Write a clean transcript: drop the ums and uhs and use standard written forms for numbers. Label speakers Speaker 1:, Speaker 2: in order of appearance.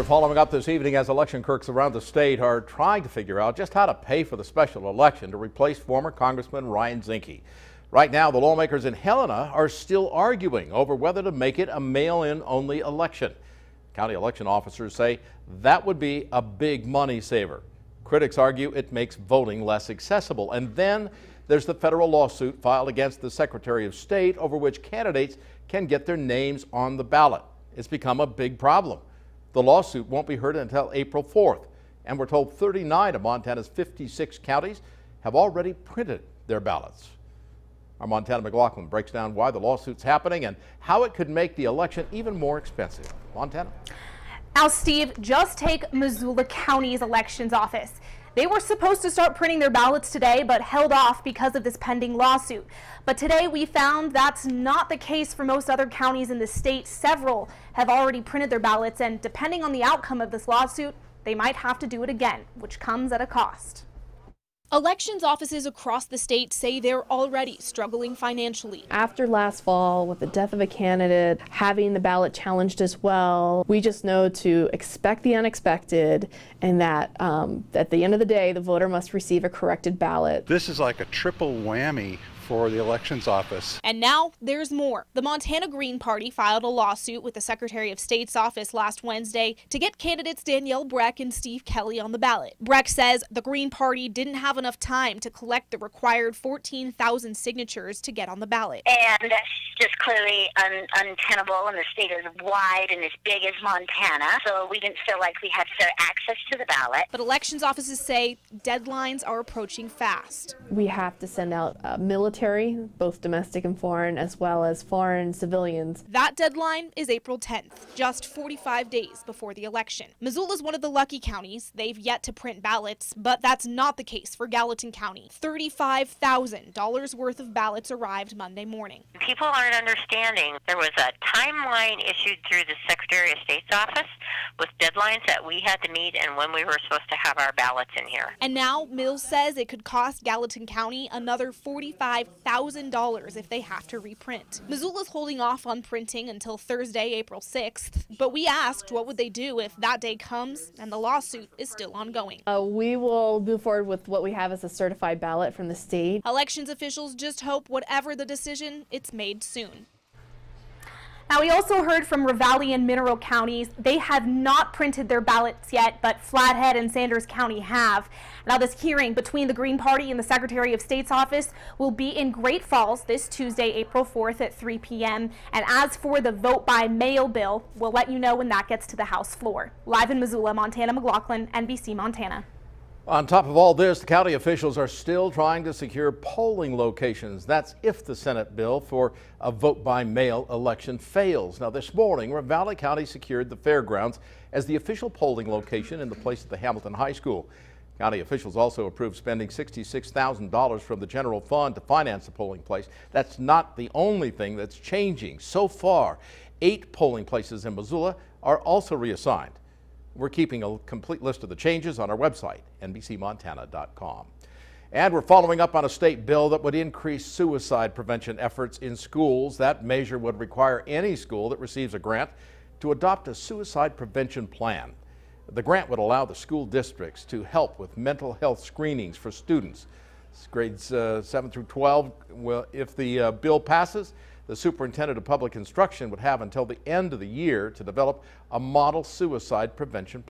Speaker 1: we're following up this evening as election clerks around the state are trying to figure out just how to pay for the special election to replace former Congressman Ryan Zinke. Right now, the lawmakers in Helena are still arguing over whether to make it a mail-in only election. County election officers say that would be a big money saver. Critics argue it makes voting less accessible. And then there's the federal lawsuit filed against the Secretary of State over which candidates can get their names on the ballot. It's become a big problem. The lawsuit won't be heard until April 4th, and we're told 39 of Montana's 56 counties have already printed their ballots. Our Montana McLaughlin breaks down why the lawsuit's happening and how it could make the election even more expensive. Montana.
Speaker 2: Now, Steve, just take Missoula County's elections office. They were supposed to start printing their ballots today, but held off because of this pending lawsuit. But today we found that's not the case for most other counties in the state. Several have already printed their ballots, and depending on the outcome of this lawsuit, they might have to do it again, which comes at a cost. Elections offices across the state say they're already struggling financially.
Speaker 3: After last fall, with the death of a candidate, having the ballot challenged as well, we just know to expect the unexpected, and that at the end of the day, the voter must receive a corrected ballot.
Speaker 4: This is like a triple whammy for the elections office.
Speaker 2: And now there's more. The Montana Green Party filed a lawsuit with the Secretary of State's office last Wednesday to get candidates Danielle Breck and Steve Kelly on the ballot. Breck says the Green Party didn't have enough time to collect the required 14,000 signatures to get on the ballot.
Speaker 5: And that's just clearly untenable, and the state is wide and as big as Montana, so we didn't feel like we had fair access to the ballot.
Speaker 2: But elections offices say deadlines are approaching fast.
Speaker 3: We have to send out military, both domestic and foreign, as well as foreign civilians.
Speaker 2: That deadline is April 10th, just 45 days before the election. Missoula is one of the lucky counties. They've yet to print ballots, but that's not the case for Gallatin County. $35,000 worth of ballots arrived Monday morning.
Speaker 6: People aren't understanding. There was a timeline issued through the Secretary of State's office with deadlines that we had to meet and when we were supposed to have our ballots in here.
Speaker 2: And now Mills says it could cost Gallatin County another $45,000 if they have to reprint. Missoula's holding off on printing until Thursday, April 6th, but we asked what would they do if that day comes and the lawsuit is still ongoing.
Speaker 3: We will move forward with what we have as a certified ballot from the state.
Speaker 2: Elections officials just hope whatever the decision, it's made soon. Now, we also heard from Ravalli and Mineral counties. They have not printed their ballots yet, but Flathead and Sanders County have. Now, this hearing between the Green Party and the Secretary of State's office will be in Great Falls this Tuesday, April 4th at 3 p.m. And as for the vote by mail bill, we'll let you know when that gets to the House floor. Live in Missoula, Montana McLaughlin, NBC Montana.
Speaker 1: On top of all this, the county officials are still trying to secure polling locations. That's if the Senate bill for a vote-by-mail election fails. Now, this morning, Ravalli County secured the fairgrounds as the official polling location in the place at the Hamilton High School. County officials also approved spending $66,000 from the general fund to finance the polling place. That's not the only thing that's changing. So far, 8 polling places in Missoula are also reassigned. We're keeping a complete list of the changes on our website, NBCMontana.com. And we're following up on a state bill that would increase suicide prevention efforts in schools. That measure would require any school that receives a grant to adopt a suicide prevention plan. The grant would allow the school districts to help with mental health screenings for students. Grades 7 through 12, well, if the bill passes, the superintendent of public instruction would have until the end of the year to develop a model suicide prevention plan.